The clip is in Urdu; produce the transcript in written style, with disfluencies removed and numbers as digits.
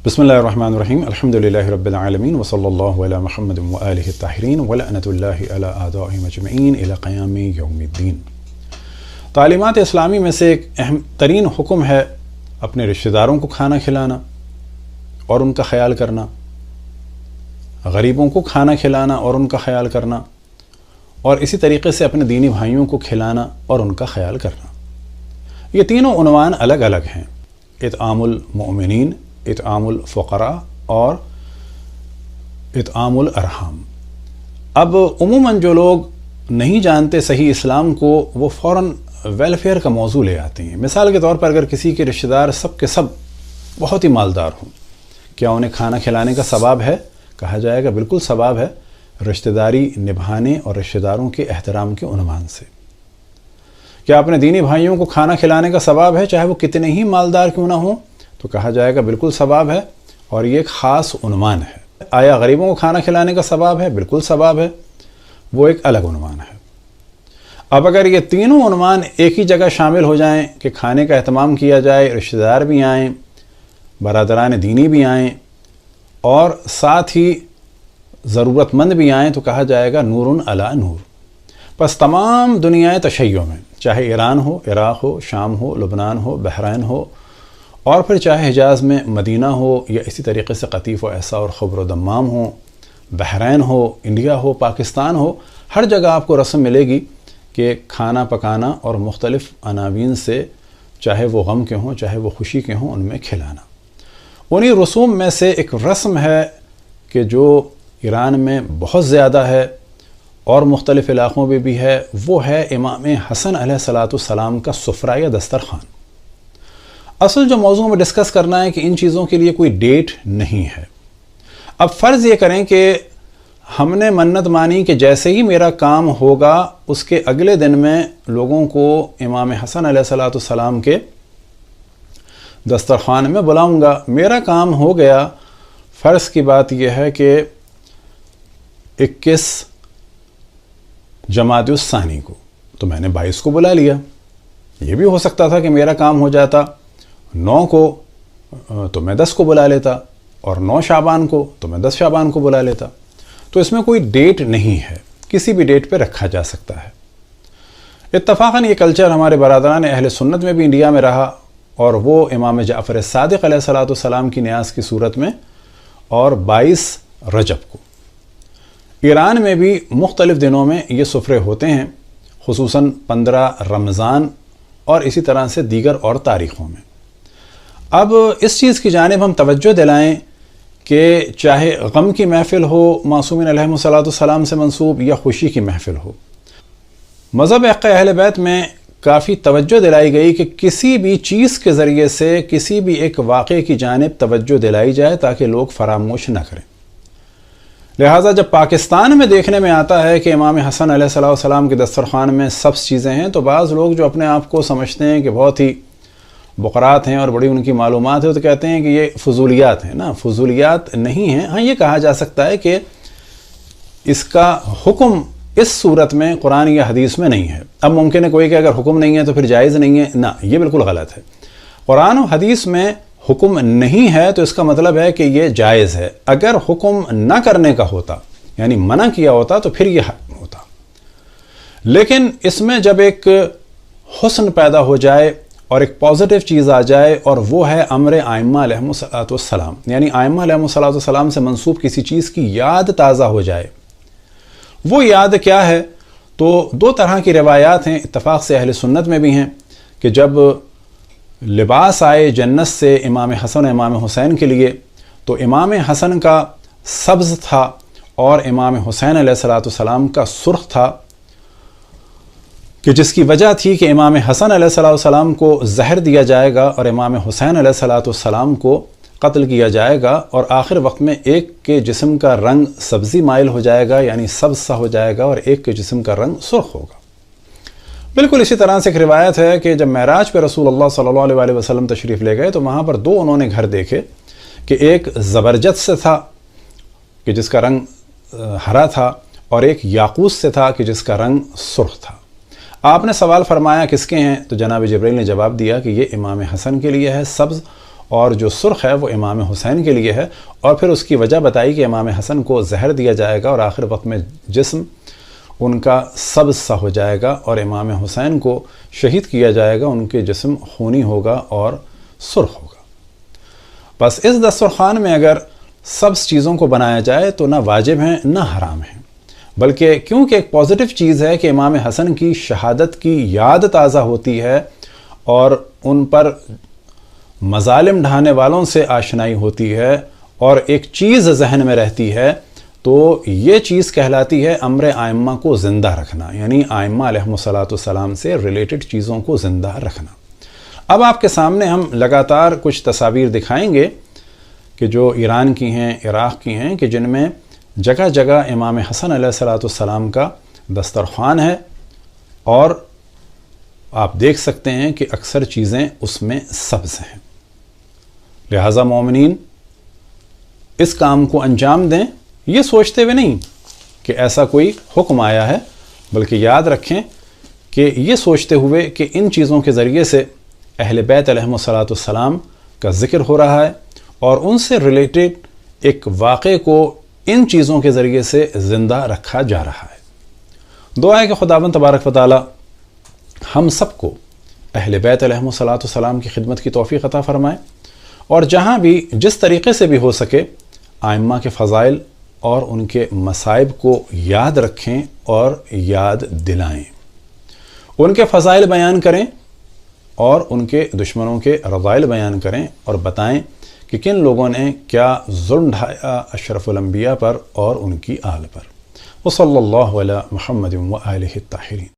بسم اللہ الرحمن الرحیم الحمدللہ رب العالمین وصلی اللہ علی محمد وآلہ الطاہرین ولعنۃ اللہ علی اعدائہم اجمعین الی قیام یوم الدین۔ تعلیمات اسلامی میں سے ایک اہم ترین حکم ہے اپنے رشتہ داروں کو کھانا کھلانا اور ان کا خیال کرنا، غریبوں کو کھانا کھلانا اور ان کا خیال کرنا، اور اسی طریقے سے اپنے دینی بھائیوں کو کھلانا اور ان کا خیال کرنا۔ یہ تینوں عنوان الگ الگ ہیں: اطعام المؤمنین، اطعام الفقراء اور اطعام الارحام۔ اب عموماً جو لوگ نہیں جانتے صحیح اسلام کو، وہ فوراً ویلفیئر کا موضوع لے آتے ہیں۔ مثال کے طور پر اگر کسی کے رشتہ دار سب کے سب بہت ہی مالدار ہوں، کیا انہیں کھانا کھلانے کا ثواب ہے؟ کہا جائے گا بالکل ثواب ہے، رشتہ داری نبھانے اور رشتہ داروں کے احترام کے عنوان سے۔ کیا اپنے دینی بھائیوں کو کھانا کھلانے کا ثواب ہے، چاہے وہ کتنے ہی مالدار کیوں نہ ہوں؟ تو کہا جائے گا بالکل ثواب ہے، اور یہ ایک خاص عنوان ہے۔ آیا غریبوں کو کھانا کھلانے کا ثواب ہے؟ بالکل ثواب ہے، وہ ایک الگ عنوان ہے۔ اب اگر یہ تینوں عنوان ایک ہی جگہ شامل ہو جائیں کہ کھانے کا اہتمام کیا جائے، رشتہ دار بھی آئیں، برادران دینی بھی آئیں، اور ساتھ ہی ضرورت مند بھی آئیں، تو کہا جائے گا نور علی نور۔ پس تمام دنیا تشیع میں، چاہے ایران ہو، عراق ہو، شام ہو، لبنان ہو، بحرین ہو، اور پھر چاہے حجاز میں مدینہ ہو، یا اسی طریقے سے قطیف و احسا اور خبر و دمام ہو، بحرین ہو، انڈیا ہو، پاکستان ہو، ہر جگہ آپ کو رسم ملے گی کہ کھانا پکانا اور مختلف عناوین سے، چاہے وہ غم کے ہوں چاہے وہ خوشی کے ہوں، ان میں کھلانا۔ انہی رسوم میں سے ایک رسم ہے کہ جو ایران میں بہت زیادہ ہے اور مختلف علاقوں میں بھی ہے، وہ ہے امام حسن علیہ السلام کا سفرہ یا دسترخوان۔ اصل جو موضوع میں ڈسکس کرنا ہے کہ ان چیزوں کے لیے کوئی ڈیٹ نہیں ہے۔ اب فرض یہ کریں کہ ہم نے منت مانی کہ جیسے ہی میرا کام ہوگا اس کے اگلے دن میں لوگوں کو امام حسن علیہ السلام کے دسترخوان میں بلاؤں گا۔ میرا کام ہو گیا، فرض کی بات یہ ہے کہ 21 جمادی الثانی کو، تو میں نے 22 کو بلا لیا۔ یہ بھی ہو سکتا تھا کہ میرا کام ہو جاتا 9 کو، تو میں 10 کو بلا لیتا، اور 9 شعبان کو تو میں 10 شعبان کو بلا لیتا۔ تو اس میں کوئی ڈیٹ نہیں ہے، کسی بھی ڈیٹ پہ رکھا جا سکتا ہے۔ اتفاقاً یہ کلچر ہمارے برادران اہل سنت میں بھی انڈیا میں رہا، اور وہ امام جعفر صادق علیہ السلام کی نیاز کی صورت میں، اور 22 رجب کو۔ ایران میں بھی مختلف دنوں میں یہ سفرے ہوتے ہیں، خصوصاً 15 رمضان اور اسی طرح سے دیگر اور تاریخوں میں۔ اب اس چیز کی جانب ہم توجہ دلائیں کہ چاہے غم کی محفل ہو معصومین علیہم السلام سے منسوب، یا خوشی کی محفل ہو، مذہب حق اہل بیت میں کافی توجہ دلائی گئی کہ کسی بھی چیز کے ذریعے سے کسی بھی ایک واقعے کی جانب توجہ دلائی جائے تاکہ لوگ فراموش نہ کریں۔ لہٰذا جب پاکستان میں دیکھنے میں آتا ہے کہ امام حسن علیہ السلام کے دسترخوان میں سبز چیزیں ہیں، تو بعض لوگ جو اپنے آپ کو سمجھتے ہیں کہ بہت ہی بقرات ہیں اور بڑی ان کی معلومات ہے، تو کہتے ہیں کہ یہ فضولیات ہیں۔ نا، فضولیات نہیں ہیں۔ ہاں، یہ کہا جا سکتا ہے کہ اس کا حکم اس صورت میں قرآن یا حدیث میں نہیں ہے۔ اب ممکن ہے کوئی کہ اگر حکم نہیں ہے تو پھر جائز نہیں ہے، نہ، یہ بالکل غلط ہے۔ قرآن و حدیث میں حکم نہیں ہے تو اس کا مطلب ہے کہ یہ جائز ہے۔ اگر حکم نہ کرنے کا ہوتا، یعنی منع کیا ہوتا، تو پھر یہ حرام ہوتا۔ لیکن اس میں جب ایک حسن پیدا ہو جائے اور ایک پازیٹیو چیز آ جائے، اور وہ ہے امر ائمہ علیہم السلام، یعنی ائمہ علیہم السلام سے منسوب کسی چیز کی یاد تازہ ہو جائے۔ وہ یاد کیا ہے؟ تو 2 طرح کی روایات ہیں، اتفاق سے اہل سنت میں بھی ہیں، کہ جب لباس آئے جنت سے امام حسن امام حسین کے لیے، تو امام حسن کا سبز تھا اور امام حسین علیہ السلام کا سرخ تھا، کہ جس کی وجہ تھی کہ امام حسن علیہ السلام کو زہر دیا جائے گا اور امام حسین علیہ السلام کو قتل کیا جائے گا، اور آخر وقت میں ایک کے جسم کا رنگ سبزی مائل ہو جائے گا، یعنی سبز سا ہو جائے گا، اور ایک کے جسم کا رنگ سرخ ہوگا۔ بالکل اسی طرح سے ایک روایت ہے کہ جب معراج پہ رسول اللہ صلی اللہ علیہ وسلم تشریف لے گئے، تو وہاں پر 2 انہوں نے گھر دیکھے، کہ ایک زبرجد سے تھا کہ جس کا رنگ ہرا تھا، اور ایک یاقوت سے تھا کہ جس کا رنگ سرخ تھا۔ آپ نے سوال فرمایا کس کے ہیں؟ تو جناب جبرائیل نے جواب دیا کہ یہ امام حسن کے لیے ہے سبز، اور جو سرخ ہے وہ امام حسین کے لیے ہے، اور پھر اس کی وجہ بتائی کہ امام حسن کو زہر دیا جائے گا اور آخر وقت میں جسم ان کا سبز سا ہو جائے گا، اور امام حسین کو شہید کیا جائے گا، ان کے جسم خونی ہوگا اور سرخ ہوگا۔ بس اس دسترخوان میں اگر سبز چیزوں کو بنایا جائے تو نہ واجب ہیں نہ حرام ہیں، بلکہ کیونکہ ایک پازیٹیو چیز ہے کہ امام حسن کی شہادت کی یاد تازہ ہوتی ہے اور ان پر مظالم ڈھانے والوں سے آشنائی ہوتی ہے اور ایک چیز ذہن میں رہتی ہے، تو یہ چیز کہلاتی ہے امر آئمہ کو زندہ رکھنا، یعنی آئمہ علیہم السلام سے ریلیٹڈ چیزوں کو زندہ رکھنا۔ اب آپ کے سامنے ہم لگاتار کچھ تصاویر دکھائیں گے کہ جو ایران کی ہیں، عراق کی ہیں، کہ جن میں جگہ جگہ امام حسن علیہ السلام کا دسترخوان ہے، اور آپ دیکھ سکتے ہیں کہ اکثر چیزیں اس میں سبز ہیں۔ لہٰذا مومنین اس کام کو انجام دیں، یہ سوچتے ہوئے نہیں کہ ایسا کوئی حکم آیا ہے، بلکہ یاد رکھیں کہ یہ سوچتے ہوئے کہ ان چیزوں کے ذریعے سے اہل بیت علیہم السلام کا ذکر ہو رہا ہے، اور ان سے ریلیٹڈ ایک واقعے کو ان چیزوں کے ذریعے سے زندہ رکھا جا رہا ہے۔ دعا ہے کہ خداوند تبارک و تعالی ہم سب کو اہل بیت علیہم السلام کی خدمت کی توفیق عطا فرمائے، اور جہاں بھی جس طریقے سے بھی ہو سکے آئمہ کے فضائل اور ان کے مصائب کو یاد رکھیں اور یاد دلائیں، ان کے فضائل بیان کریں اور ان کے دشمنوں کے رذائل بیان کریں، اور بتائیں کہ کن لوگوں نے کیا ظلم ڈھایا اشرف الانبیاء پر اور ان کی آل پر۔ وصلی اللہ علی محمد و آلہ الطاہرین۔